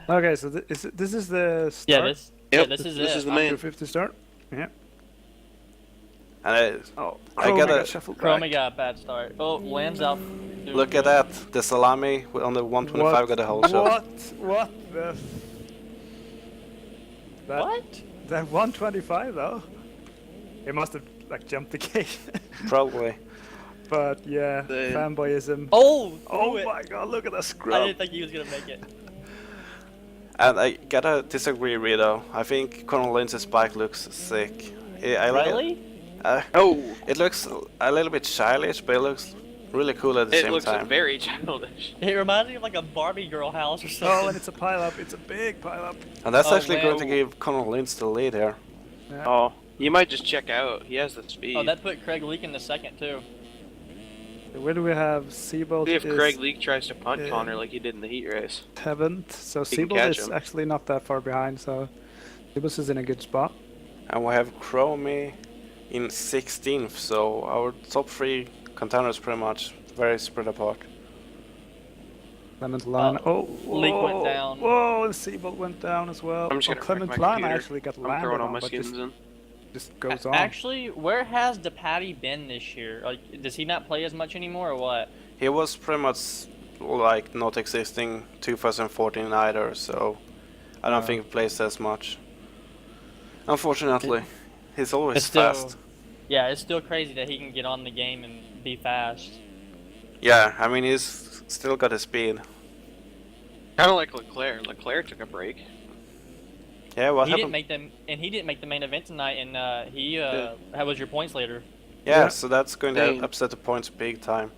Okay, so this is the Yeah, start. this is This it. is the main. 250 start. Yeah. And Oh, I Chromie gotta got shuffled Chromie back. got a bad start. Oh, Lynn's out. look at that. The salami on the 125 got a whole shot. What the? That, What? That 125 though. It must have like jumped the gate. Probably. But yeah, The- fanboyism. Oh! Oh threw it. my god, look at that I scrub. didn't think he was gonna make it. And I gotta disagree, Rito. I think Colonel Lynch's bike looks sick. I like Really? it. Oh, It looks a little bit childish, but it looks really cool at the it same looks time. very childish. It reminds me of like a Barbie girl house or something. Oh, and it's a pile up. It's a big pile up. And that's Oh, actually going to man. give Colonel Lynch the lead here. Yeah. Oh, you might just check out. He has the speed. Oh, that put Craig Leak in the second too. Where do we have Seabolt? If is Craig Leak tries to punt Yeah. Connor like he did in the heat race. 7th, so He can Seabolt catch is him. actually not that far behind. So Seabolt is in a good spot. And we have Chromie in 16th, so our top 3 contenders pretty much very spread apart. Clement Lana. Leak went whoa, down. Whoa, and Seabolt went down as well. I'm just gonna Clement wreck my Lana computer. actually got I'm landed throwing all on, my but skins in. just goes on. Actually, where has DePatty been this year? Like, does he not play as much anymore or what? He was pretty much like not existing 2014 either, so I don't think he plays as much. Unfortunately, he's always It's still, fast. yeah, it's still crazy that he can get on the game and be fast. Yeah, I mean he's still got his speed. Kind of like Leclerc. Leclerc took a break. Yeah, what he happened? didn't make the main event tonight, and how was your points later? Yeah, Yeah. so that's going Dang. to upset the points big time.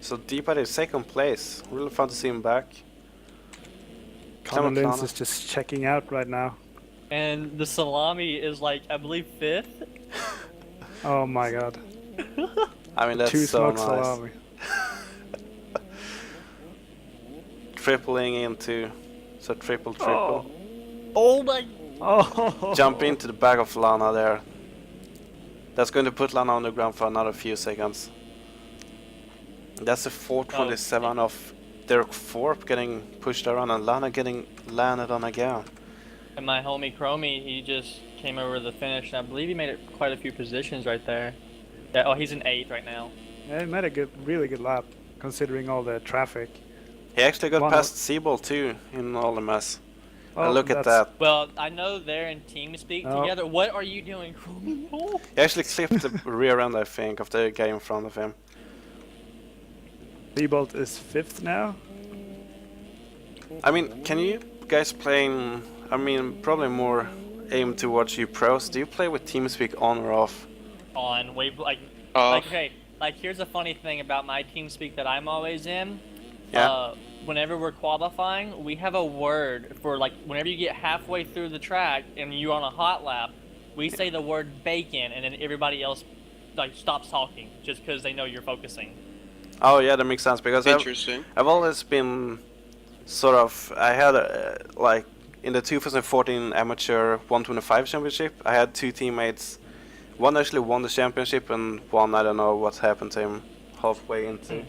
So Deepak is second place. Really fun to see him back. Clement Clement Lynch Lana. is just checking out right now. And the salami is like, I believe 5th. Oh my god. I mean that's Two so smoke nice. salami. Tripling into, so triple. Oh my! Oh. Jump into the back of Lana there. That's going to put Lana on the ground for another few seconds. That's a 427 of Derek Thorpe getting pushed around and Lana getting landed on again. And my homie Chromie, he just came over the finish, and I believe he made it quite a few positions right there. Yeah, oh, he's in 8th right now. Yeah, he made a really good lap, considering all the traffic. He actually got One past Seabolt too in all the mess. Oh, And look at that's- that. Well, I know they're in team speak Oh. together. What are you doing, Chromie? Oh. He actually clipped the rear end, I think, of the guy in front of him. Seabolt is 5th now. I mean, can you guys playing? I mean, probably more aimed towards you pros. Do you play with TeamSpeak on or off? On wave like Off. okay, like here's a funny thing about my team speak that I'm always in. Yeah. Whenever we're qualifying, we have a word for like whenever you get halfway through the track and you're on a hot lap, we say the word bacon, and then everybody else like stops talking just because they know you're focusing. Oh yeah, that makes sense because Interesting. I've always been sort of. I had like in the 2014 amateur 125 championship. I had 2 teammates. One actually won the championship, and one I don't know what happened to him halfway into.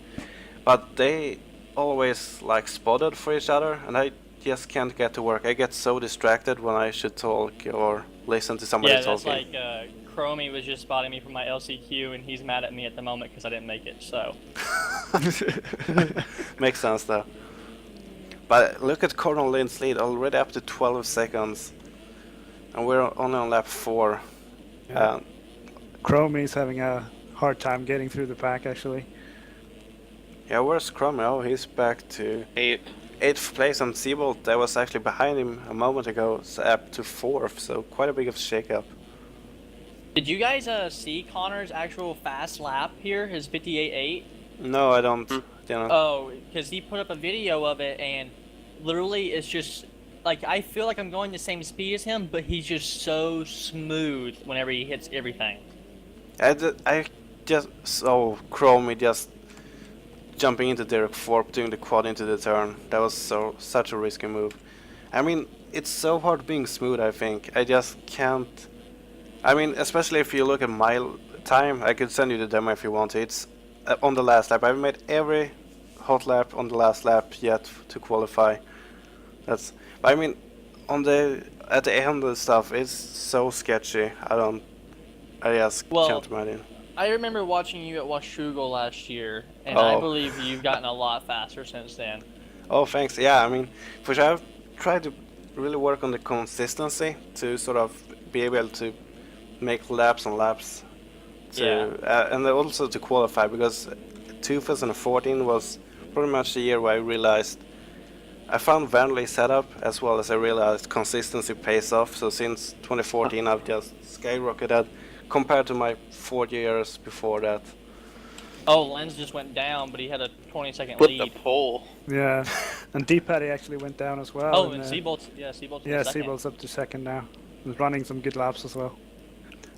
But they always like spotted for each other, and I just can't get to work. I get so distracted when I should talk or listen to somebody Yeah, that's talking. like Chromie was just spotting me for my LCQ, and he's mad at me at the moment because I didn't make it. So Makes sense though. But look at Colonel Lynch's lead, already up to 12 seconds. And we're only on lap 4. Yeah. Chromie is having a hard time getting through the pack, actually. Yeah, where's Chromie? Oh, he's back to 8th place, and Seabolt, that was actually behind him a moment ago, so up to 4th, so quite a big of a shake-up. did you guys see Connor's actual fast lap here? His 58.8. No, I don't. You know. Oh, because he put up a video of it, and literally it's just like I feel like I'm going the same speed as him, but he's just so smooth whenever he hits everything. I just saw Chromie just jumping into Derek Thorpe, doing the quad into the turn. That was such a risky move. I mean, it's so hard being smooth, I think. I just can't. I mean, especially if you look at my time, I could send you the demo if you want. It's on the last lap. I've made every hot lap on the last lap yet to qualify. But I mean, at the end of the stuff, it's so sketchy. I just can't imagine. I remember watching you at Washugal last year, and I Oh. believe you've gotten a lot faster since then. Oh, thanks. Yeah, I mean, for sure, I've tried to really work on the consistency to sort of be able to make laps and laps, and also to qualify, because 2014 was pretty much the year where I realized I found Vanley setup, as well as I realized consistency pays off. So since 2014, I've just skyrocketed compared to my 4 years before that. Oh, Lenz just went down, but he had a 20-second Flip lead. the pole. Yeah, and Deepaddy actually went down as well. Oh, and Seabolt's Seabolt's in second. Seabolt's up to second now. He's running some good laps as well.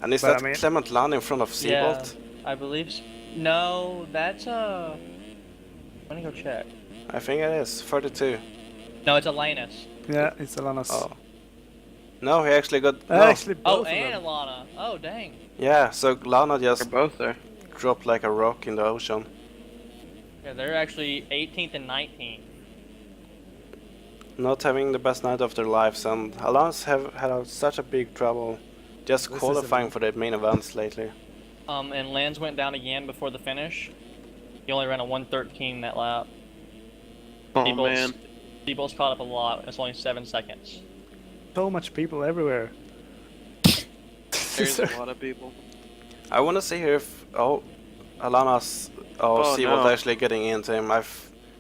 And is But, that Clement Lan in front of Seabolt? I believe. No, that's Let me go check. I think it is 32. No, it's Alanus. Yeah, it's Alanas. Oh. No, he actually got. No. Actually, both Oh, of and them. Alana. Oh, dang. Yeah, so Lana They're just both there. dropped like a rock in the ocean. Yeah, they're actually 18th and 19th. Not having the best night of their lives, and Alans have had such a big trouble just This is qualifying a- for the main events lately. And Lenz went down again before the finish. He only ran a 1:13 that lap. Oh Seabolt's- man. Seabolt's caught up a lot. It's only 7 seconds. So much people everywhere. There's a lot of people. I want to see here if Alana's Seabolt no. actually getting into him.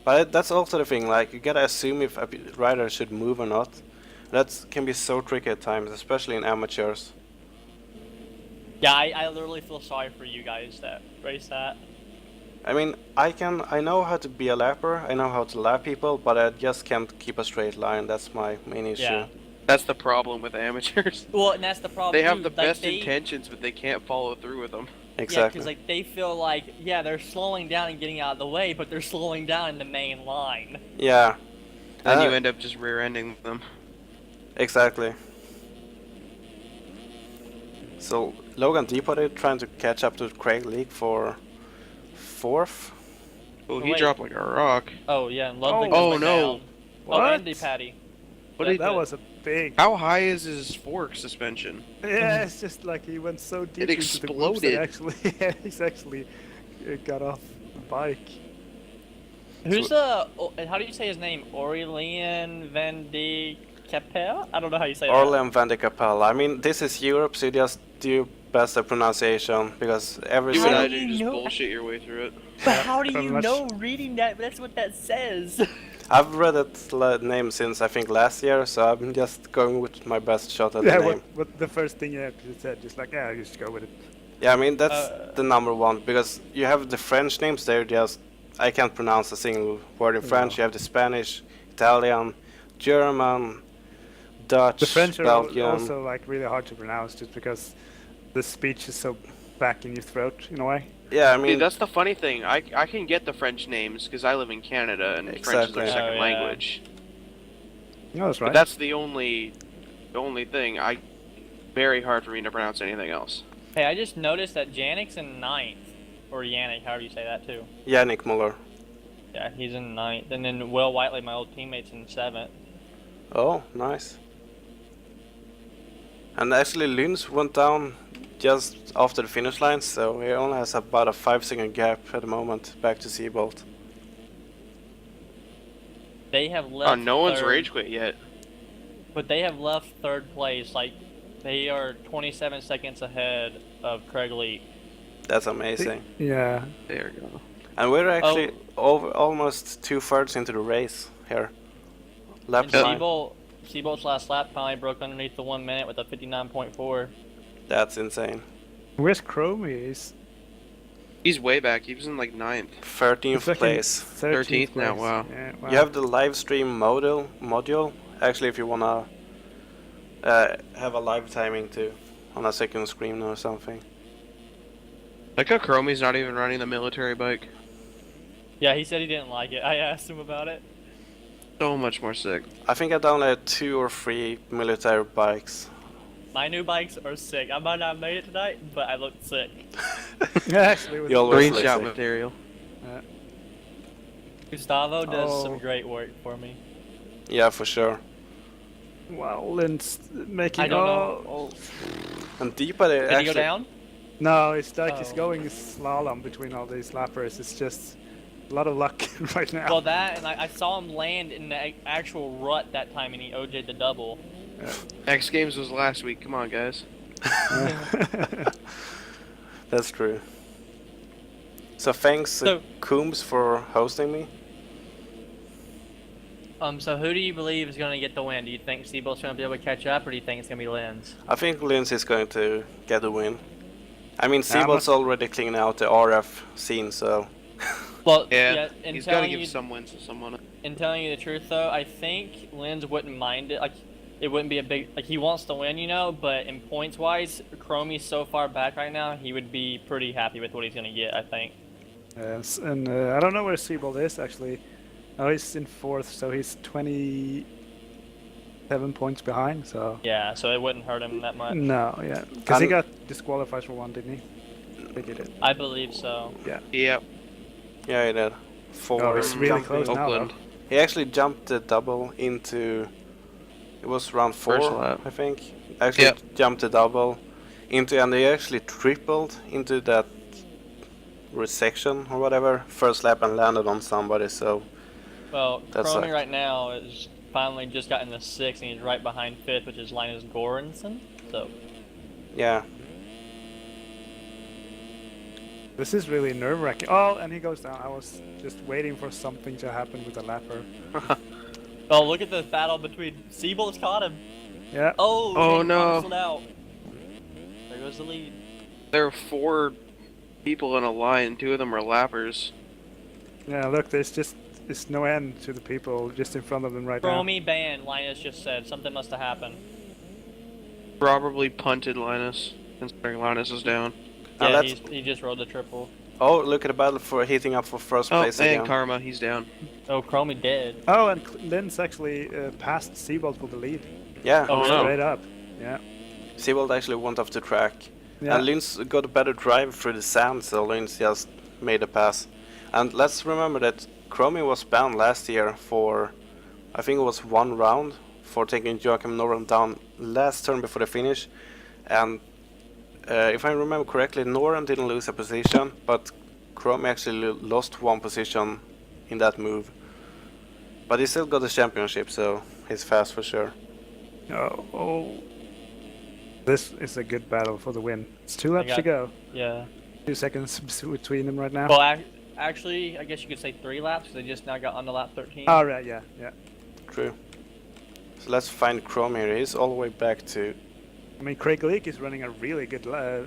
But that's also the thing. Like, you gotta assume if a rider should move or not. That can be so tricky at times, especially in amateurs. Yeah, I literally feel sorry for you guys that race that. I mean, I know how to be a lapper. I know how to lap people, but I just can't keep a straight line. That's my main issue. Yeah. That's the problem with amateurs. Well, and that's the problem. They have too. the Like, best intentions, but they can't follow through with them. Yeah, Exactly. because like they feel like they're slowing down and getting out of the way, but they're slowing down in the main line. Yeah. And you end up just rear-ending them. Exactly. So Logan Deepwater trying to catch up to Craig Leak for 4th. Oh, he Wait. dropped like a rock. Oh yeah, and Ludwig Oh, went no. down. What? Oh, Andy Patty. What Yeah, did That was a big. How high is his fork suspension? Yeah, it's just like he went so deep It into the whoops that exploded. actually, he's actually got off the bike. Who's the? How do you say his name? Aurelien van de Capelle? I don't know how you say that. Orlen van de Capelle. I mean, this is Europe, so you just do best at pronunciation, because every You and How I do single... you do just know? bullshit your way through it. But how do pretty you much. know reading that? That's what that says. I've read that name since I think last year, so I'm just going with my best shot at Yeah, the name. what the first thing you have to say, just like, yeah, just go with it. Yeah, I mean, that's the number one, because you have the French names, they're just... I can't pronounce a single word in French. You have the Spanish, Italian, German, Dutch, The French are Belgian. also like really hard to pronounce, just because the speech is so back in your throat in a way. Yeah, I Dude, mean, that's the funny thing. I can get the French names because I live in Canada and French is Exactly. their second Oh, yeah. language. No, that's But right. that's the only thing. Very hard for me to pronounce anything else. Hey, I just noticed that Janik's in 9th. Or Yannick, however you say that too. Yannick Muller. Yeah, he's in 9th. And then Will Whiteley, my old teammate's in 7th. Oh, nice. And actually, Luns went down just after the finish line, so he only has about a 5-second gap at the moment back to Seabolt. They have left Oh, no one's third, rage quit yet. But they have left 3rd place. Like, they are 27 seconds ahead of Craig Leak. That's amazing. Yeah. There you go. And we're actually over almost 2/3 into the race here. Lap And time. Seabolt's last lap finally broke underneath the 1 minute with a 59.4. That's insane. Where's Chromie? He's way back. He was in like 9th. 13th place. 13th now, wow. Yeah, wow. You have the live stream module. Actually, if you wanna have a live timing too, on a second screen or something. Like how Chromie's not even running the military bike. Yeah, he said he didn't like it. I asked him about it. So much more sick. I think I downloaded 2 or 3 military bikes. My new bikes are sick. I might not have made it tonight, but I look sick. Yeah, actually, it was You always look Screenshot sick. material. Gustavo does some Oh. great work for me. Yeah, for sure. Wow, Lynn's making. I don't oh. know. Oh, And Deepa did actually. he go down? No, it's like he's Oh. going slalom between all these lappers. It's just a lot of luck right now. Well, that, and I saw him land in the actual rut that time, and he OJ'd the double. X Games was last week. Come on, guys. That's true. So thanks, So- Coombs, for hosting me. So who do you believe is going to get the win? Do you think Seabolt's going to be able to catch up, or do you think it's going to be Linz? I think Lindsay's going to get the win. I mean, Yeah, Seabolt's already cleaning out the RF scene, so. Well, Yeah, in he's got to telling give you, some wins to someone. in telling you the truth, though, I think Linz wouldn't mind it. Like, it wouldn't be a big, like, he wants to win, you know, but in points wise, Chromie's so far back right now, he would be pretty happy with what he's going to get, I think. Yes, and I don't know where Seabold is actually. Oh, he's in 4th, so he's 27 points behind. So Yeah, so it wouldn't hurt him that much. no, yeah, because he And- got disqualified for one, didn't he? I think he did. I believe so. Yep. Yeah, he did. Oh, it's really jumping. close now. Oakland. Though. He actually jumped the double into. It was round 4, First lap. I think. Actually Yep. jumped the double into, and they actually tripled into that resection or whatever first lap and landed on somebody. So Well, That's Chromie like- right now is finally just got into 6th, and he's right behind 5th, which is Linus Goranson. So, yeah, This is really nerve-wracking. Oh, and he goes down. I was just waiting for something to happen with the lapper. oh, look at the battle between Seabolt's caught him. Yeah. Oh, Oh, Jake no. canceled out. There goes the lead. There are 4 people in a line. 2 of them are lappers. Yeah. Look, there's no end to the people just in front of them right now. Chromie banned, Linus just said. Something must have happened. Probably punted Linus, considering Linus is down. And Yeah, that's- he just rolled the triple. Oh, look at the battle for heating up for first Oh, place and again. Karma, he's down. Oh, Chromie dead. Oh, and Linz actually passed Seabold for the lead. Yeah, Oh, no. Straight up. Yeah. Seabold actually went off the track. Yeah. And Linz got a better drive through the sand, so Linz just made a pass. And let's remember that Chromie was banned last year for, I think it was 1 round, for taking Joachim Noren down last turn before the finish. And if I remember correctly, Noren didn't lose a position, but Chromie actually lost 1 position in that move. But he still got the championship, so he's fast for sure. Oh. This is a good battle for the win. It's 2 laps to got- go. Yeah. 2 seconds between them right now. Well, actually, I guess you could say 3 laps, because they just now got on to lap 13. Oh, right, yeah. True. So let's find Chrome here. He's all the way back to. I mean, Craig Leake is running a really good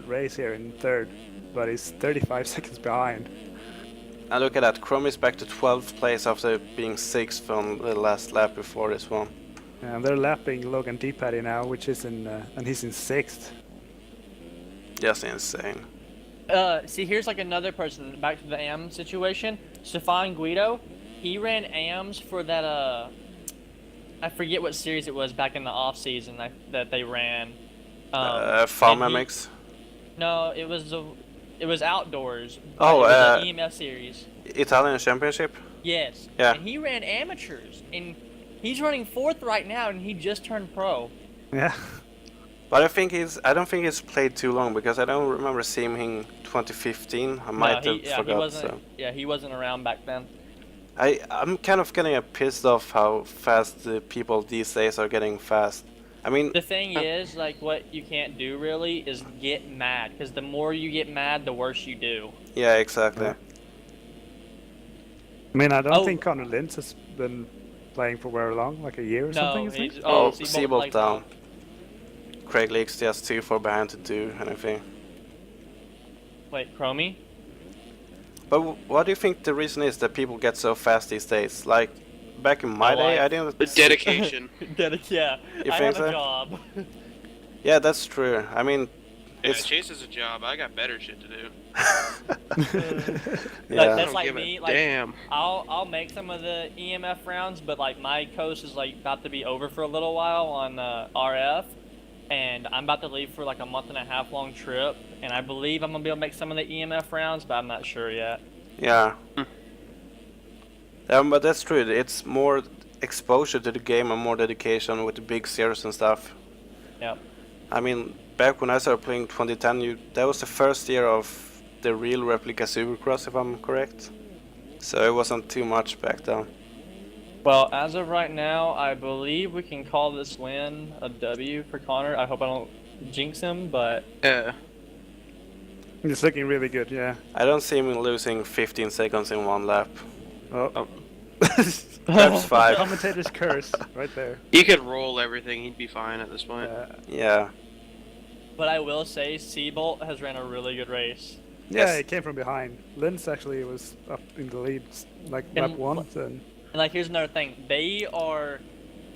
race here in 3rd, but he's 35 seconds behind. And look at that, Chrome is back to 12th place after being 6th on the last lap before this one. And they're lapping Logan Deepatty now, which is in, and he's in 6th. Just insane. See, here's like another person, back to the AM situation. Stefan Guido, he ran AMs for that, I forget what series it was back in the off season that they ran. Farm and he- MX. No, it was outdoors. Oh, it was an EMF series. Italian Championship? Yes. Yeah. And he ran amateurs, and he's running 4th right now, and he just turned pro. Yeah. But I don't think he's played too long because I don't remember seeing him in 2015. I might have he forgot. wasn't. So. Yeah, he wasn't around back then. I'm kind of getting pissed off how fast the people these days are getting fast. I mean, The thing is, like, what you can't do really is get mad, because the more you get mad, the worse you do. yeah, exactly. Yeah. I mean, I don't Oh. think Connor Lintz has been playing for very long, like a year or something. No, I think? he's Oh, Seabolt Seabolt plays down. well. Craig Leake's just too far behind to do anything. Wait, Chromie? But what do you think the reason is that people get so fast these days? Like, back in my Oh, day, I- I didn't... The dedication. Yeah, You I think have a so? job. Yeah, that's true. I mean, Yeah, it's... Chase has a job. I got better shit to do. yeah. That's I like don't give me, a like- damn. I'll make some of the EMF rounds, but like my coast is like about to be over for a little while on RF, and I'm about to leave for like a month and a half long trip, and I believe I'm gonna be able to make some of the EMF rounds, but I'm not sure yet. Yeah. Hmm. But that's true. It's more exposure to the game and more dedication with the big series and stuff. Yep. I mean, back when I started playing 2010, that was the first year of the real replica Supercross, if I'm correct. So it wasn't too much back then. Well, as of right now, I believe we can call this win a W for Connor. I hope I don't jinx him, but Yeah. It's looking really good, yeah. I don't see him losing 15 seconds in one lap. Oh. Oh. Perhaps 5. Commentator's curse, right there. He could roll everything. He'd be fine at this point. Yeah. but I will say Seabolt has ran a really good race. Yeah, Yes. it came from behind. Linz actually was up in the lead, like And lap 1, then. And like, here's another thing: they are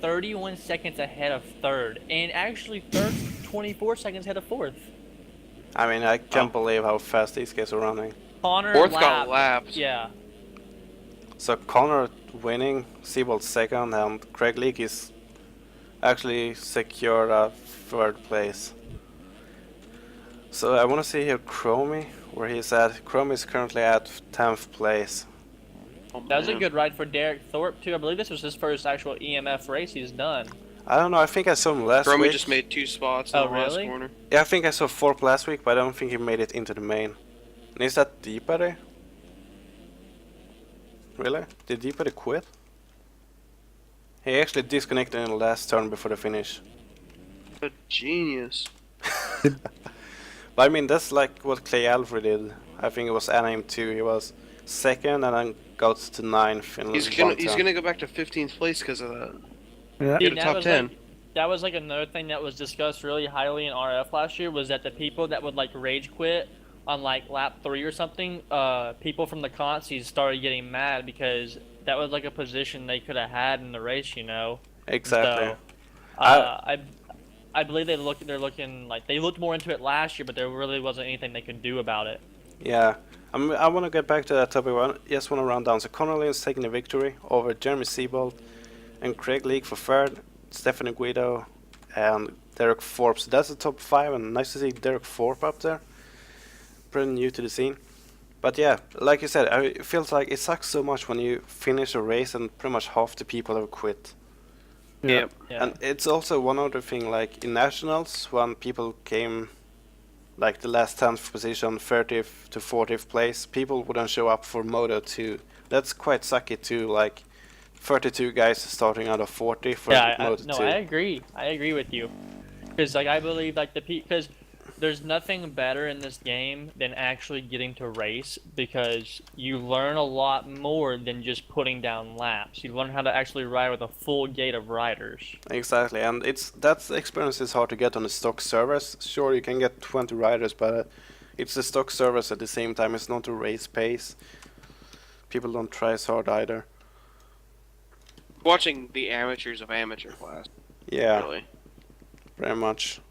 31 seconds ahead of third, and actually third 24 seconds ahead of fourth. I mean, I can't believe how fast these guys are running. Connor Fourth lap, got lapped. Yeah. So Connor winning, Seabolt second, and Craig Leake is actually secured a third place. So I want to see here Chromie, where he's at. Chromie is currently at 10th place. Oh, That was a man. good ride for Derek Thorpe too. I believe this was his first actual EMF race he's done. I don't know, I think I saw him last Romy week. just made 2 spots in Oh, the last really? corner. Yeah, I think I saw 4th last week, but I don't think he made it into the main. And is that Deepari? Really? Did Deepari quit? He actually disconnected in the last turn before the finish. A genius. But I mean, that's like what Clay Alfred did. I think it was Anaheim 2. He was second and then got to 9th in He's one gonna turn. go back to 15th place because of that. Yeah. Get a that top was 10. that was like another thing that was discussed really highly in RF last year, was that the people that would like rage quit on like lap 3 or something, people from the consies started getting mad because that was like a position they could have had in the race, you know. Exactly. So, I believe they looked more into it last year, but there really wasn't anything they could do about it. Yeah. I want to get back to that topic. I just want to run down. So Connor Lynn's taking the victory over Jeremy Seabolt and Craig Leake for third, Stephanie Guido and Derek Forbes. So that's the top 5, and nice to see Derek Forbes up there. Pretty new to the scene. But yeah, like you said, it feels like it sucks so much when you finish a race and pretty much half the people have quit. Yeah. Yeah. And it's also one other thing, like in nationals, when people came like the last 10th position, 30th to 40th place, people wouldn't show up for Moto 2. That's quite sucky too, like 32 guys starting out of 40 for Moto 2. I agree. I agree with you. Because like I believe like because there's nothing better in this game than actually getting to race, because you learn a lot more than just putting down laps. You learn how to actually ride with a full gate of riders. Exactly, and that experience is hard to get on the stock servers. Sure, you can get 20 riders, but it's the stock servers at the same time. It's not a race pace. People don't try as hard either. Watching the amateurs of amateur class. Yeah, Really. very much.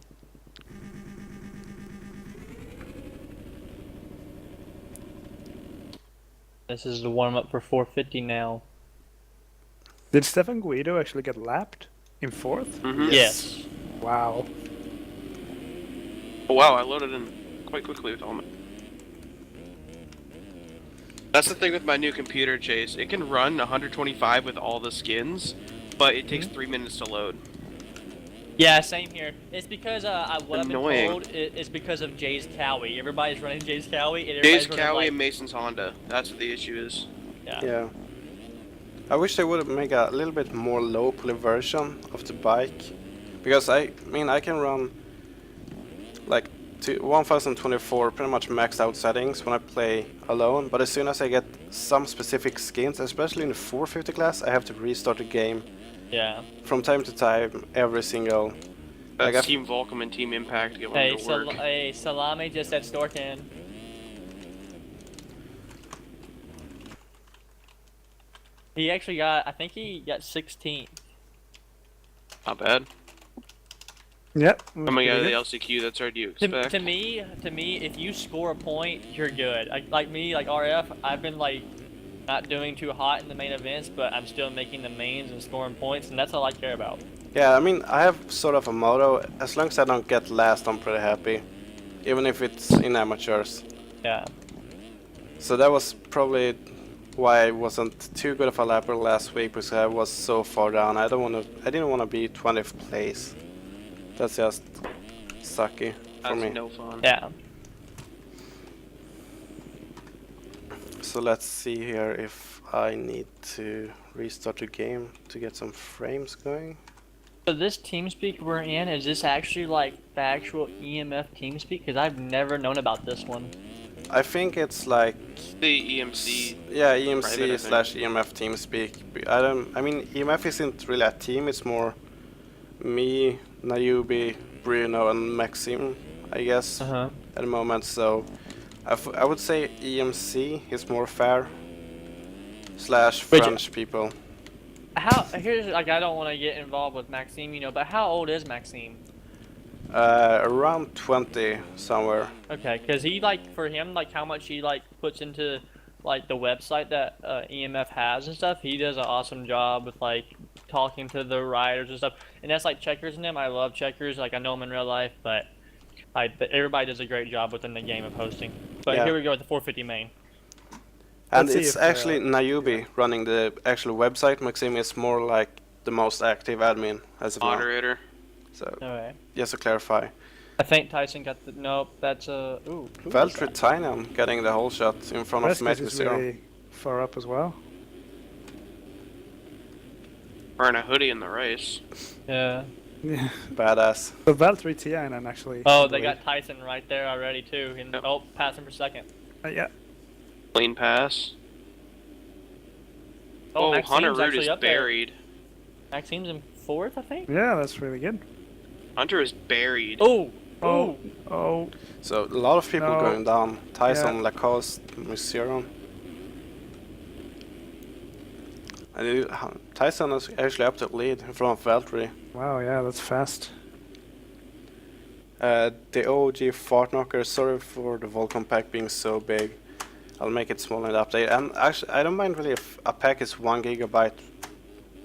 This is the warm up for 450 now. Did Stefan Guido actually get lapped in 4th? Mm-hmm. Yes. Wow. Oh, wow, I loaded in quite quickly with Element. That's the thing with my new computer, Chase. It can run 125 with all the skins, but it takes 3 minutes to load. Yeah, same here. It's because what I've Annoying. been told is because of Jay's Cowie. Everybody's running Jay's Cowie, and Dave's everybody's running Cowie like, and Mason's Honda. That's what the issue is. Yeah. I wish they would make a little bit more low-poly version of the bike, because I mean I can run like 1024 pretty much maxed out settings when I play alone, but as soon as I get some specific skins, especially in the 450 class, I have to restart the game Yeah. from time to time every single. That's Like, Team Volcom and Team Impact going Hey, to work. Salami just at Storkin. He actually got, I think he got 16th. Not bad. Yep. Coming out of the LCQ, that's hard to expect. To me, if you score a point, you're good. Like me, like RF, I've been like not doing too hot in the main events, but I'm still making the mains and scoring points, and that's all I care about. Yeah, I mean I have sort of a motto: as long as I don't get last, I'm pretty happy, even if it's in amateurs. Yeah. So that was probably why I wasn't too good of a lapper last week, because I was so far down. I didn't want to be 20th place. That's just sucky for That's me. no fun. Yeah. So let's see here if I need to restart the game to get some frames going. So this TeamSpeak we're in, is this actually like the actual EMF TeamSpeak? Because I've never known about this one. I think it's like, The EMC. yeah, Private, I EMC think. slash EMF TeamSpeak. I mean, EMF isn't really a team, it's more me, Nayubi, Bruno, and Maxim, I guess, Uh-huh. at the moment. So I would say EMC is more fair, slash Which- French people. Here's, like, I don't want to get involved with Maxime, you know, but how old is Maxime? Around 20 somewhere. Okay, because he, like, for him, like, how much he, like, puts into, like, the website that EMF has and stuff, he does an awesome job with, like, talking to the riders and stuff. And that's, like, Checkers and them. I love Checkers. Like, I know him in real life, but everybody does a great job within the game of hosting. But Yeah. here we go with the 450 main. And Let's see it's if, actually Nayubi running the actual website. Maxim is more like the most active admin as of now. Moderator. So Alright. just to clarify. I think Tyson got the... Nope, that's a... Ooh, who is Valtteri that? Tynam getting the whole shot in front of Rest Matthew is Zero. really far up as well. Wearing a hoodie in the race. Yeah. Yeah. Badass. So Valtteri Tiainen actually. Oh, in the they got lead. Tyson right there already, too. And, Yep. oh, passing for second. Yeah. Clean pass. Oh, Oh, Maxime's Hunter Root actually is up there. buried. Maxime's in fourth, I think? Yeah, that's really good. Hunter is buried. Oh! Oh. Oh! Oh. So a lot of people No. going down. Tyson, Yeah. Lacoste, Musiron. And Tyson is actually up to the lead in front of Valtteri. Wow, yeah, that's fast. The OG Fart Knocker, sorry for the Volcom pack being so big. I'll make it small in the update. And actually, I don't mind really if a pack is 1 gigabyte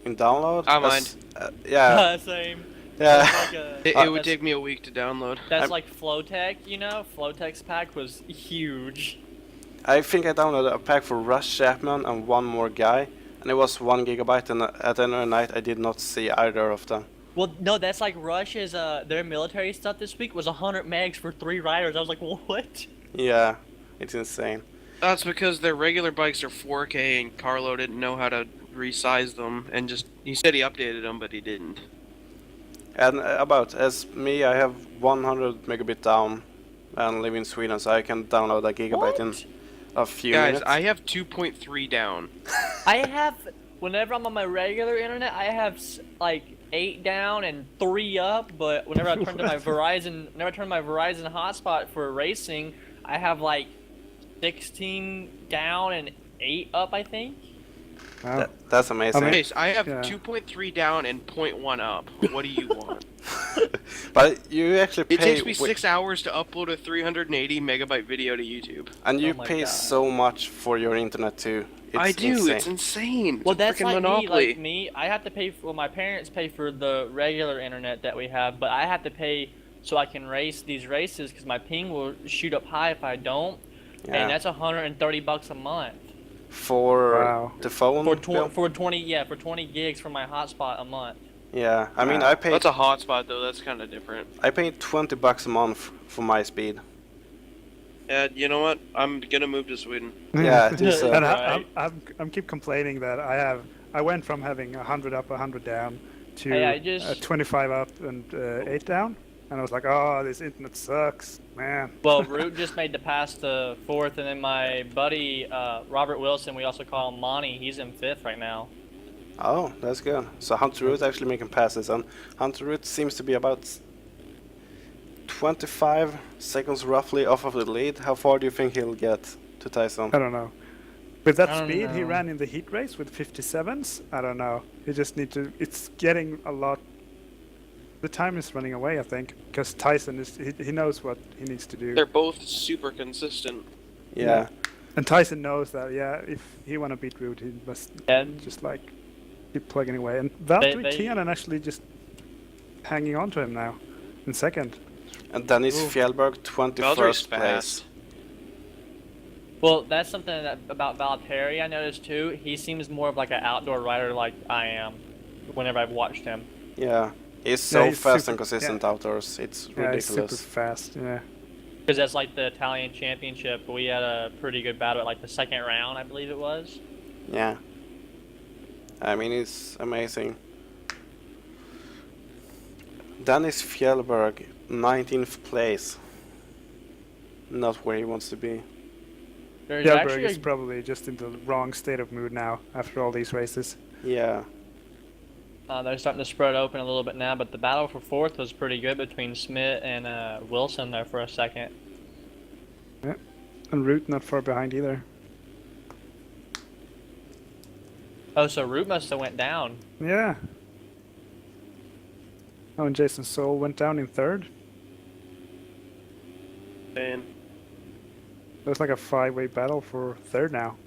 in download. I as- yeah, Same. yeah. That's like a, It would that's- take me a week to download. That's I'm- like Flowtech, you know? Flowtech's pack was huge. I think I downloaded a pack for Russ Chapman and one more guy, and it was 1 gigabyte. And at the end of the night, I did not see either of them. Well, no, that's like Russia's, their military stuff this week was 100 megs for 3 riders. I was like, what? Yeah, it's insane. That's because their regular bikes are 4K and Carlo didn't know how to resize them and just he said he updated them but he didn't. And as me, I have 100 megabit down and live in Sweden, so I can download a gigabyte in What? a few Guys, minutes. I have 2.3 down. I have, whenever I'm on my regular internet, I have like 8 down and 3 up, but whenever I turn to my Verizon hotspot for racing, I have like 16 down and 8 up, I think. Wow. That's amazing. I mean- Okay, so I have Yeah. 2.3 down and 0.1 up. What do you want? But you actually pay. It takes me 6 hours to upload a 380 megabyte video to YouTube. And you Oh my pay God. so much for your internet too. It's I do. Insane. It's insane. It's Well, a that's freaking like monopoly. me. I have to pay for. Well, my parents pay for the regular internet that we have, but I have to pay so I can race these races because my ping will shoot up high if I don't, Yeah. and that's $130 a month For Wow. the phone. for bill? for 20 gigs for my hotspot a month. Yeah, I mean Wow. I pay That's a hotspot though. That's kind of different. I pay $20 a month for my speed. Yeah, you know what? I'm gonna move to Sweden. Yeah, do so. And Right. I'm keep complaining that I went from having 100 up, 100 down to Hey, I just- 25 up and 8 down, and I was like, oh, this internet sucks, man. Well, Root just made the pass to 4th, and then my buddy Robert Wilson, we also call him Monty, he's in 5th right now. Oh, that's good. So Hunter Root actually making passes, and Hunter Root seems to be about 25 seconds roughly off of the lead. How far do you think he'll get to Tyson? I don't know. With that I don't speed he know. ran in the heat race with 57s, I don't know. He just need to. It's getting a lot. The time is running away, I think, because Tyson is. He knows what he needs to do. They're both super consistent. Yeah. And Tyson knows that, yeah, if he want to beat Root, he must And just like keep plugging away. And Valtteri they- Tianen actually just hanging on to him now in second. And Dennis Ooh. Fjellberg, Valtteri's 21st place. fast. Well, that's something about Valtteri I noticed too. He seems more of like an outdoor rider like I am whenever I've watched him. Yeah, he's so he's fast super- and consistent outdoors. It's Yeah, he's super ridiculous. fast. Yeah. Because that's like the Italian championship. We had a pretty good battle at like the second round, I believe it was. Yeah. I mean, it's amazing. Dennis Fjellberg, 19th place. Not where he wants to be. There's Fjellberg actually is probably just in the wrong state of mood now after all these races. Yeah. they're starting to spread open a little bit now, but the battle for fourth was pretty good between Smith and Wilson there for a second. Yeah. And Root not far behind either. Oh, so Root must have went down. Yeah. Oh, and Jason Soul went down in third. And There's like a 5-way battle for third now.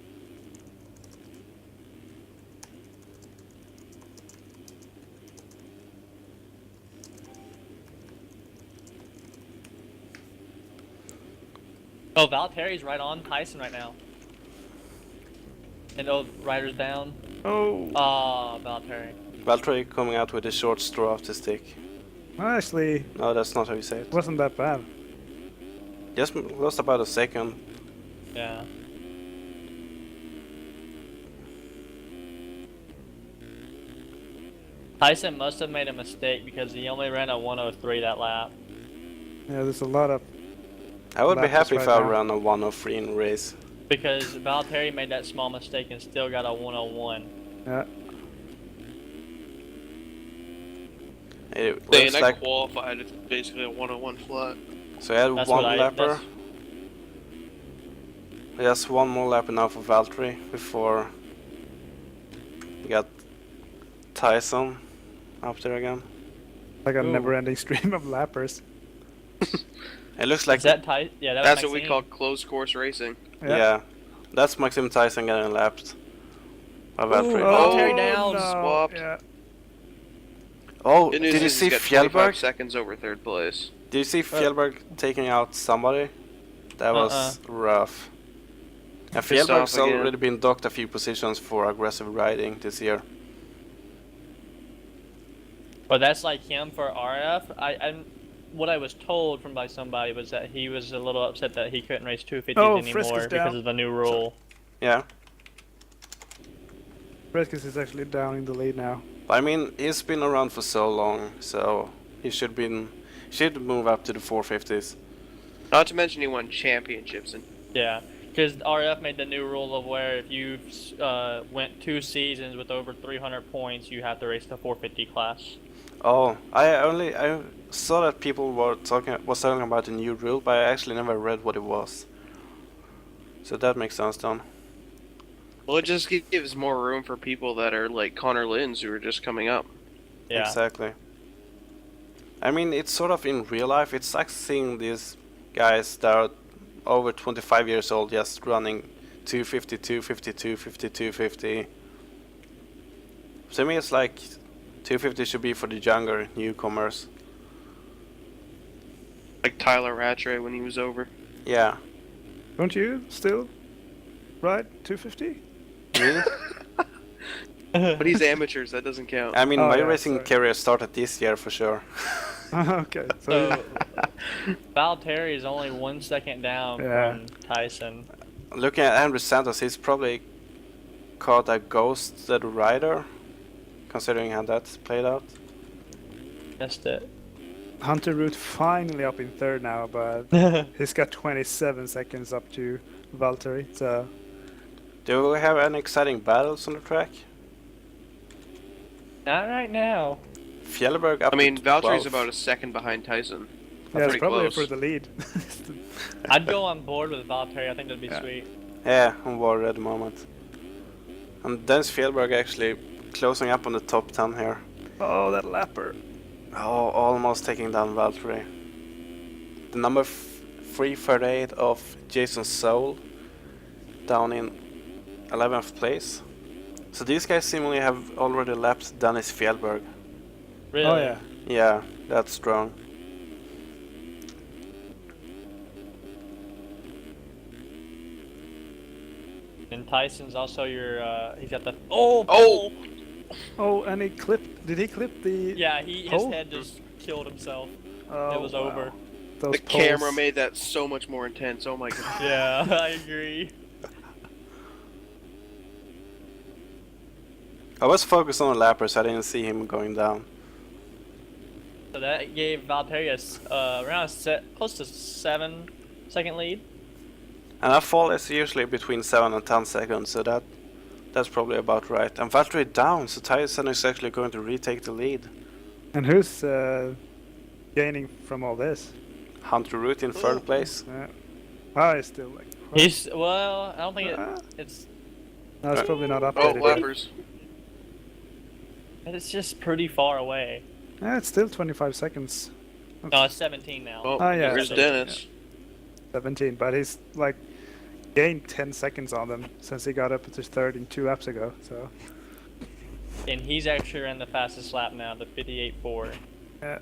Oh, Valtteri's right on Tyson right now. And Ryder's down. Oh. Ah, Valtteri. Valtteri coming out with a short straw off the stick. Well, actually, No, that's not how you say it. wasn't that bad. Just lost about a second. Yeah. Tyson must have made a mistake because he only ran a 103 that lap. Yeah, there's a lot of. I would be Lap is happy if right I now. ran a 103 in a race. Because Valtteri made that small mistake and still got a 101. Yeah. It they looks and I like qualified. It's basically a 101 flat. so. I had That's one what I. lapper. Just one more lap now for Valtteri before we got Tyson up there again. Like a Ooh. never-ending stream of lappers. It looks like Is that tight? Yeah, that That's was what we Maxime. call closed course racing. yeah. That's Maxim Tyson getting lapped by Ooh, Valtteri. Valtteri down. No. Swapped. Yeah. Oh, Good news did you is see he's got 25 Fjellberg? seconds over third place. Did you see Fjellberg taking out somebody? That was rough. And Pissed Fjellberg's off again. already been docked a few positions for aggressive riding this year. But that's like him for RF. What I was told from by somebody was that he was a little upset that he couldn't race 250s Oh, Frisk is anymore down. because of the new rule. Yeah. Redkins is actually down in the lead now. I mean, he's been around for so long, so he should move up to the 450s. Not to mention he won championships and Yeah, because RF made the new rule of where if you went 2 seasons with over 300 points, you have to race the 450 class. Oh, I saw that people was talking about the new rule, but I actually never read what it was. So that makes sense then. well, it just gives more room for people that are like Connor Lins who are just coming up. Yeah. Exactly. I mean, it's sort of in real life, it's like seeing these guys that are over 25 years old just running 250, 250, 250, 250. To me, it's like 250 should be for the younger newcomers. Like Tyler Rattray when he was over. Yeah. Don't you still ride 250? Me? But he's amateurs, that doesn't count. I mean, Oh, my yeah, racing sorry. career started this year for sure. Okay. So Valtteri is only 1 second down Yeah. from Tyson. Looking at Andrew Santos, he's probably caught a ghosted rider, considering how that's played out. Missed it. Hunter Root finally up in third now, but he's got 27 seconds up to Valtteri. So Do we have any exciting battles on the track? Not right now. Fjellberg up I mean, to Valtteri's 12th. about a second behind Tyson. yeah, it's pretty probably close. for the lead. I'd go on board with Valtteri. I think that'd be Yeah. sweet. Yeah, on board at the moment. And Dennis Fjellberg actually closing up on the top 10 here. Oh, that lapper. Oh, almost taking down Valtteri. The number 338 of Jason Soul down in 11th place. So these guys seemingly have already lapped Dennis Fjellberg. Really? Oh yeah. Yeah, that's strong. Tyson's also your. He's got the. Oh. Oh! Oh, and he clipped. Did he clip the? Yeah, his pole? head just killed himself. Oh, It was wow. over. Those The camera poles. made that so much more intense. Oh my god. Yeah, I agree. I was focused on the lapper, so I didn't see him going down. So that gave Valtteri around close to 7-second lead. And that fall is usually between 7 and 10 seconds, so that's probably about right. And Valtteri down, so Tyson is actually going to retake the lead. And who's gaining from all this? Hunter Root in third place. Oh, he's still like. He's well. I don't think it's. No, it's probably not Oh, updated. yet. lappers. It's just pretty far away. Yeah, it's still 25 seconds. No, it's 17 now. Oh, Oh, yeah. there's Dennis. 17, but he's like gained 10 seconds on them since he got up to third in 2 laps ago. So And he's actually ran the fastest lap now, the 58.4. yeah,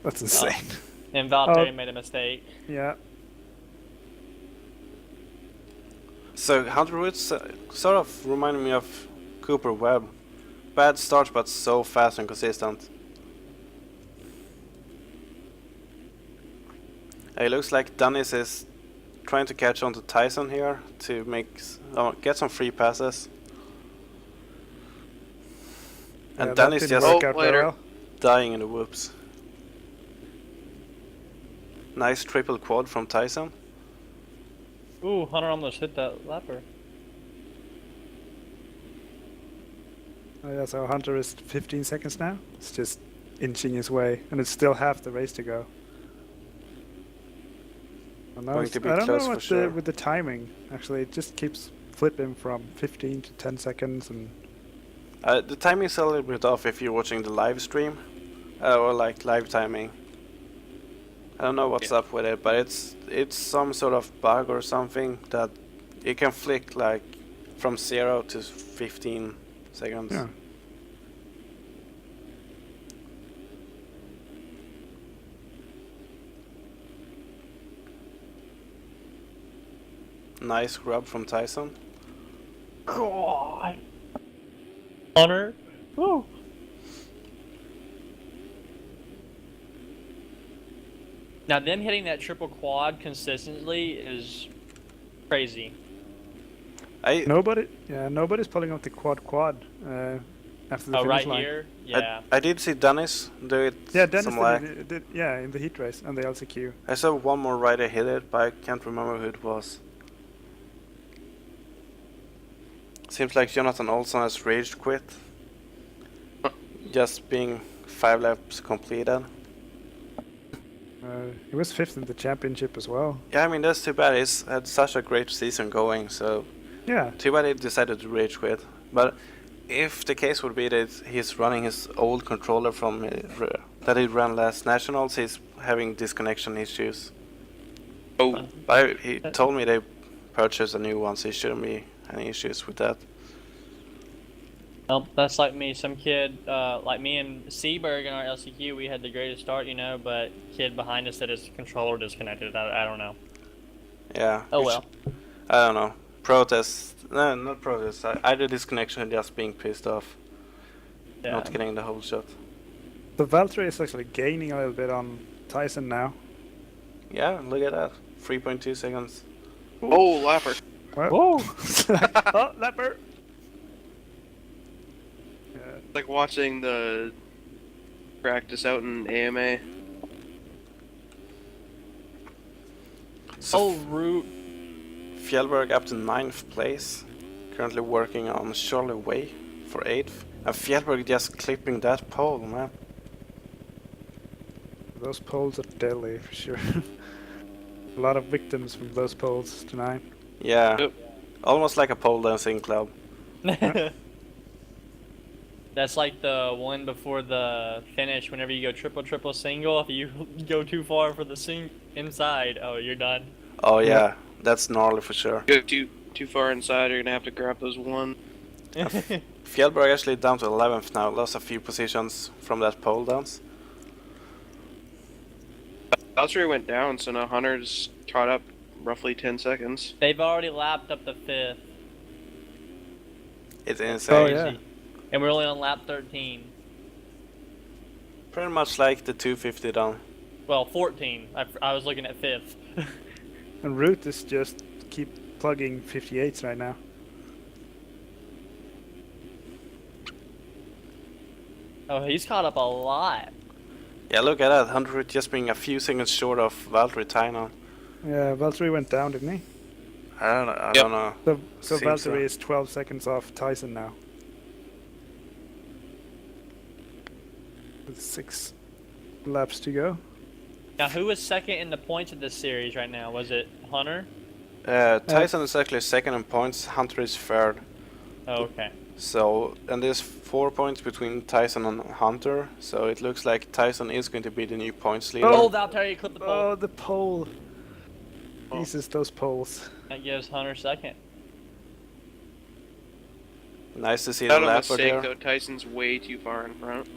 that's insane. And Valtteri made a mistake. Yeah, So Hunter Root sort of reminded me of Cooper Webb. Bad start, but so fast and consistent. It looks like Dennis is trying to catch on to Tyson here to get some free passes. And yeah, Dennis that didn't just work out very later. well. dying in the whoops. Nice triple quad from Tyson. Ooh, Hunter almost hit that lapper. Oh, yeah, so Hunter is 15 seconds now. It's just inching his way, and it's still half the race to go. And now Going to be I don't close know for what sure. with the timing. Actually, it just keeps flipping from 15 to 10 seconds, and The timing is a little bit off if you're watching the live stream, or like live timing. I don't know what's up with it, but it's some sort of bug or something that it can flick like from 0 to 15 seconds. yeah. Nice grab from Tyson. God. Hunter. Woo. Now, them hitting that triple quad consistently is crazy. Nobody's pulling out the quad after the Oh, finish right line. here? Yeah. I did see Dennis do it. Yeah, Dennis some like, did in the heat race and the LCQ. I saw one more rider hit it, but I can't remember who it was. Seems like Jonathan Olson has rage quit. Just being 5 laps completed. He was 5th in the championship as well. Yeah, I mean that's too bad. He's had such a great season going, so Yeah, too bad he decided to rage quit. But if the case would be that he's running his old controller from that he ran last nationals, he's having disconnection issues. Oh, But he told me they purchased a new one, so he shouldn't be any issues with that. Well, that's like me. Some kid, like me and Seaberg in our LCQ, we had the greatest start, you know, but kid behind us said his controller disconnected. I don't know. Yeah. Oh which- well. I don't know. Protest. No, not protest. Either disconnection or just being pissed off. Yeah. Not getting the whole shot. so Valtteri is actually gaining a little bit on Tyson now. Yeah, look at that. 3.2 seconds. oh, lapper. Well, Whoa! oh, Lapper! Yeah, Like watching the practice out in AMA. So Oh, root. Fjellberg up to 9th place. Currently working on Charlie Way for 8th. And Fjellberg just clipping that pole, man. those poles are deadly for sure. A lot of victims from those poles tonight. Yeah. Yep. Almost like a pole dancing club. That's like the one before the finish. Whenever you go triple single, if you go too far for the inside, oh, you're done. Oh yeah, that's gnarly for sure. Go too far inside, you're gonna have to grab those one. Fjellberg actually down to 11th now. Lost a few positions from that pole dance. Valtteri went down, so now Hunter's caught up roughly 10 seconds. They've already lapped up the 5th. It's insane. Oh, Crazy. yeah. And we're only on lap 13. Pretty much like the 250 down. Well, 14. I was looking at 5th. And Root is just keep plugging 58s right now. Oh, he's caught up a lot. Yeah, look at that. 100 just being a few seconds short of Valtteri Taina. Yeah, Valtteri went down, didn't he? I don't know. So Seems Valtteri is 12 seconds off Tyson now. With 6 laps to go. Now, who was second in the points of this series right now? Was it Hunter? Tyson is actually second in points. Hunter is third. Oh, okay. So, and there's 4 points between Tyson and Hunter. So it looks like Tyson is going to be the new points leader. Oh, Valtteri clipped the pole. Oh, the pole. Oh. Jesus, those poles. That gives Hunter second. Nice to see the Not a lapper mistake there. though. Tyson's way too far in front.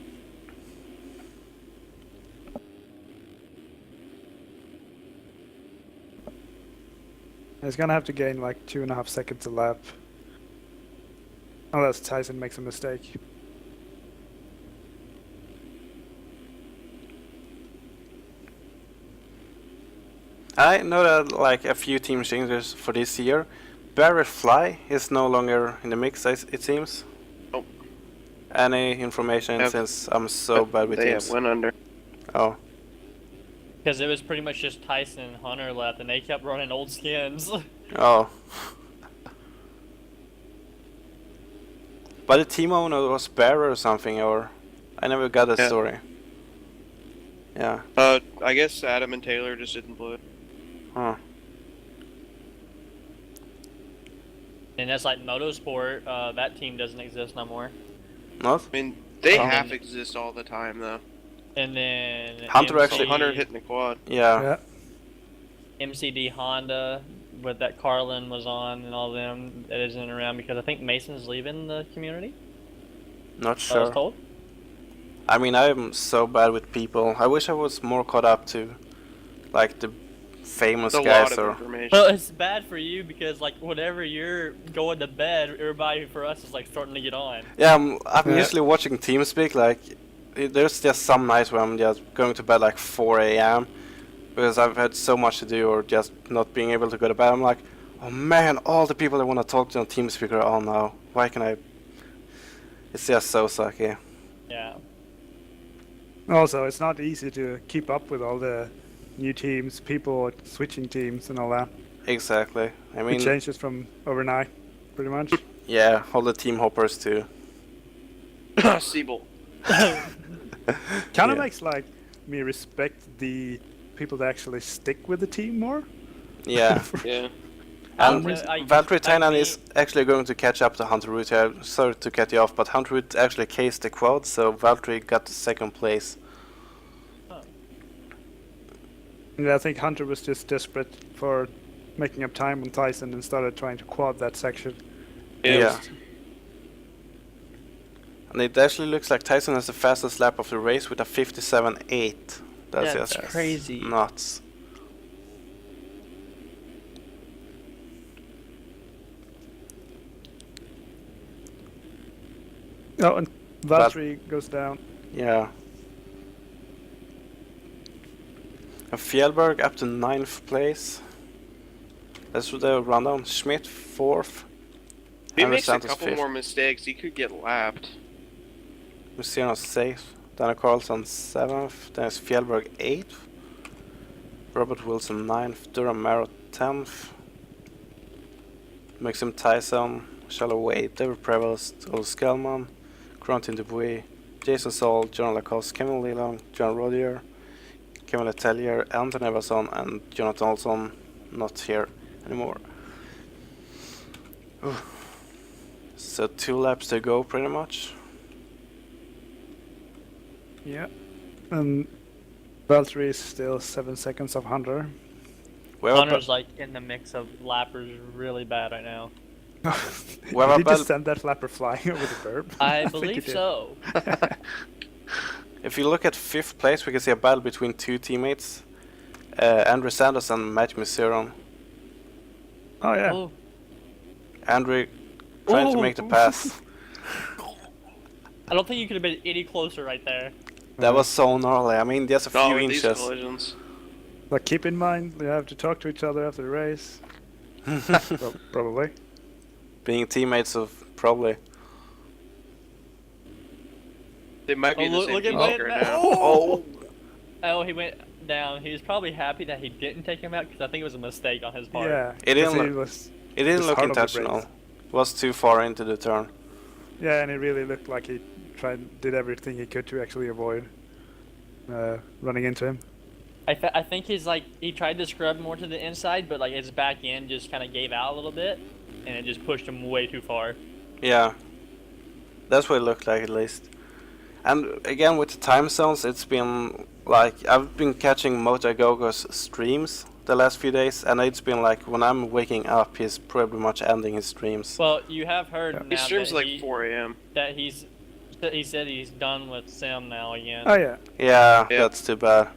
He's gonna have to gain like 2.5 seconds a lap. Unless Tyson makes a mistake. I know that like a few team changes for this year. Barrett Fly is no longer in the mix, it seems. Oh. Any information Yep. since I'm so bad with They teams? went under. Oh, Because it was pretty much just Tyson and Hunter left, and they kept running old skins. oh. But the team owner was Barrett or something, or I never got that Yeah. story. Yeah. I guess Adam and Taylor just didn't blow it. Huh. And that's like Motosport. That team doesn't exist no more. Not? I mean, they Oh. half exist all the time though. And then Hunter actually- So Hunter hitting the quad. Yeah. Yeah. MCD Honda, with that Carlin was on and all them, that isn't around because I think Mason's leaving the community. Not I was sure. told. I mean, I'm so bad with people. I wish I was more caught up to, like, the famous It's a guys lot of or. information. Well, it's bad for you because like whenever you're going to bed, everybody for us is like starting to get on. Yeah, I'm Yeah. usually watching TeamSpeak. Like, there's just some nights where I'm just going to bed like 4 a.m. because I've had so much to do or just not being able to go to bed. I'm like, oh man, all the people I want to talk to on TeamSpeak are on now. Why can I? It's just so sucky. Yeah. Also, it's not easy to keep up with all the new teams, people switching teams and all that. Exactly. I It mean, changes from overnight, pretty much. yeah, all the team hoppers too. Siebel. Kind of Yeah. makes like me respect the people that actually stick with the team more. Yeah. Yeah. And I- Valtteri Tainen I is actually going to catch up to Hunter Root here. Sorry to cut you off, but Hunter Root actually cased the quad, so Valtteri got the second place. And I think Hunter was just desperate for making up time on Tyson and started trying to quad that section. Yeah. And it actually looks like Tyson has the fastest lap of the race with a 57.8. That's That's just crazy. nuts. Oh, and Valtteri goes down. Yeah. And Fjellberg up to 9th place. That's the rundown. Schmidt 4th. If he And makes a Santos couple 5th. more mistakes, he could get lapped. Luciano 6th. Daniel Carlson 7th. Then it's Fjellberg 8th. Robert Wilson 9th. Durham Merritt 10th. Maxim Tyson. Charlotte Wade. David Prevost. Ol Skellman. Quentin Dubuis. Jason Saul. John Lacoste. Kevin Leland. John Rodier. Kevin Letelier. Anton Everson. And Jonathan Olson. Not here anymore. Ooh. So 2 laps to go pretty much. Yeah. And Valtteri is still 7 seconds off Hunter. Well, Hunter's like in the mix of lappers really bad right now. Well, Did he but- just send that flapper flying over the curb? I think he believe did. so. If you look at 5th place, we can see a battle between 2 teammates, Andrew Sanders and Matt Miseron. Oh yeah. Oh, Andrew trying to make the pass. I don't think you could have been any closer right there. That was so gnarly. I mean, just a few Oh, these inches. collisions. But keep in mind, you have to talk to each other after the race. Well, probably. Being teammates of probably. They might be Oh, in the look same at team Matt- right Matt- now. Oh! Oh, he went down. He was probably happy that he didn't take him out because I think it was a mistake on his part. Yeah. It didn't 'cause he look- was, It didn't Just look hard on the intentional. brakes. Was too far into the turn. yeah, and it really looked like he did everything he could to actually avoid running into him. I think he's like he tried to scrub more to the inside, but like his back end just kind of gave out a little bit, and it just pushed him way too far. Yeah. That's what it looked like at least. And again with the time zones, it's been like I've been catching Motogogo's streams the last few days, and it's been like when I'm waking up, he's pretty much ending his streams. Well, you have heard Yeah. now He streams that like 4 a.m. that he said he's done with Sim now again. Oh yeah. Yeah, Yeah. that's too bad.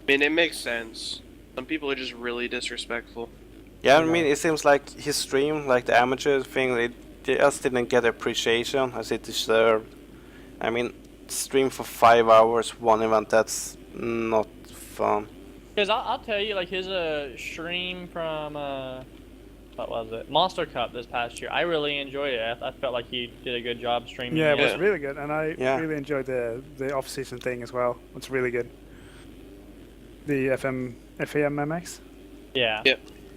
I mean, it makes sense. Some people are just really disrespectful. Yeah, I mean, it seems like his stream, like the amateur thing, they just didn't get appreciation as it deserved. I mean, stream for 5 hours, one event, that's not fun. Because I'll tell you, like his stream from what was it, Monster Cup this past year. I really enjoyed it. I felt like he did a good job streaming. Yeah, it was Yeah. really good, and I Yeah. really enjoyed the off-season thing as well. It's really good. The FAMMX. Yeah. Yeah.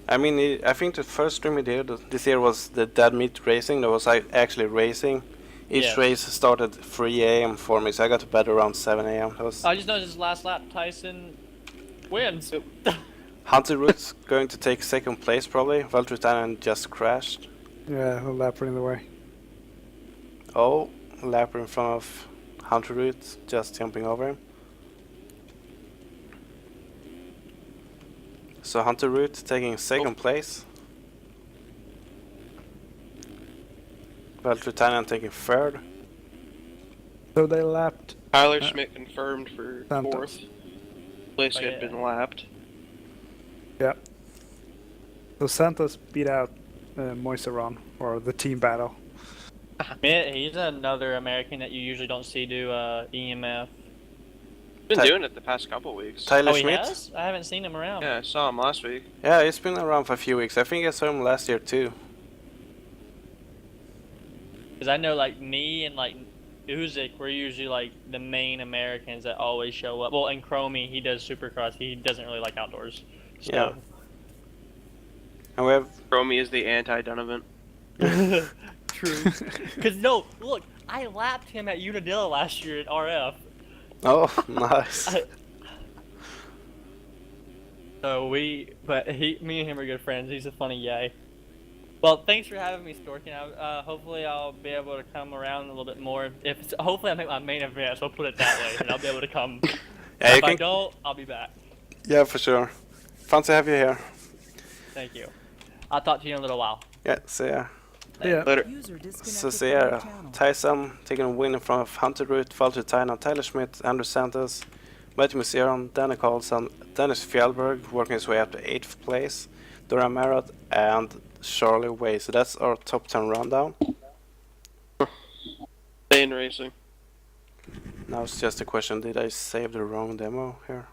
I mean, I think the first stream he did this year was the Dead Meat Racing. That was like actually racing. Each Yeah. race started 3 a.m. for me, so I got to bed around 7 a.m. That was I just noticed his last lap, Tyson wins. Hunter Root's going to take second place probably. Valtrutanen just crashed. Yeah, a lapper in the way. Oh, lapper in front of Hunter Root, just jumping over him. So Hunter Root taking second place. Valtrutanen taking third. So they lapped. Tyler Schmidt confirmed for Santos. 4th. Place Oh, had yeah. been lapped. Yeah. So Santos beat out Moiseron, or the team battle. Man, he's another American that you usually don't see do EMF. Been Ty- doing it the past couple weeks. Tyler Oh, he Schmidt? has? I haven't seen him around. Yeah, I saw him last week. Yeah, he's been around for a few weeks. I think I saw him last year too. Because I know, like, me and, like, Uzik, we're usually, like, the main Americans that always show up. Well, and Chromie, he does Supercross. He doesn't really like outdoors. So. Yeah. And we have Romy is the anti-Donovan. True. Because, no, look, I lapped him at Unadilla last year at RF. oh nice. So but me and him are good friends. He's a funny guy. Well, thanks for having me, Storkin. Hopefully I'll be able to come around a little bit more. Hopefully I make my main event, so I'll put it that way, and I'll be able to come. Yeah, you If I can. don't, I'll be back. Yeah, for sure. Fun to have you here. Thank you. I'll talk to you in a little while. Yeah, so yeah. Yeah. Later. So yeah, Tyson taking a win in front of Hunter Root, Valtrutanen, Tyler Schmidt, Andrew Santos, Matthew Museron, Danny Carlson, Dennis Fjellberg working his way up to 8th place, Dorian Merritt, and Charlie Way. So that's our top 10 rundown. Stay in racing. Now it's just a question, did I save the wrong demo here?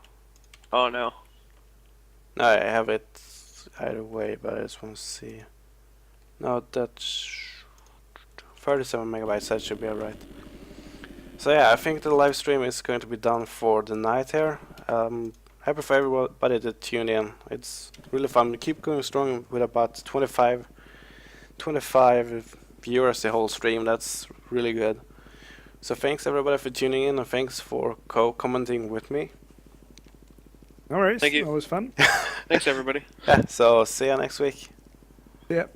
Oh no. No, I have it either way, but I just want to see. No, that's 37 megabytes, that should be alright. So yeah, I think the live stream is going to be done for the night here. Happy for everybody to tune in. It's really fun. We keep going strong with about 25 viewers the whole stream. That's really good. So thanks everybody for tuning in, and thanks for commenting with me. No worries. Thank you. Always fun. Thanks, everybody. Yeah, so see you next week. Yeah.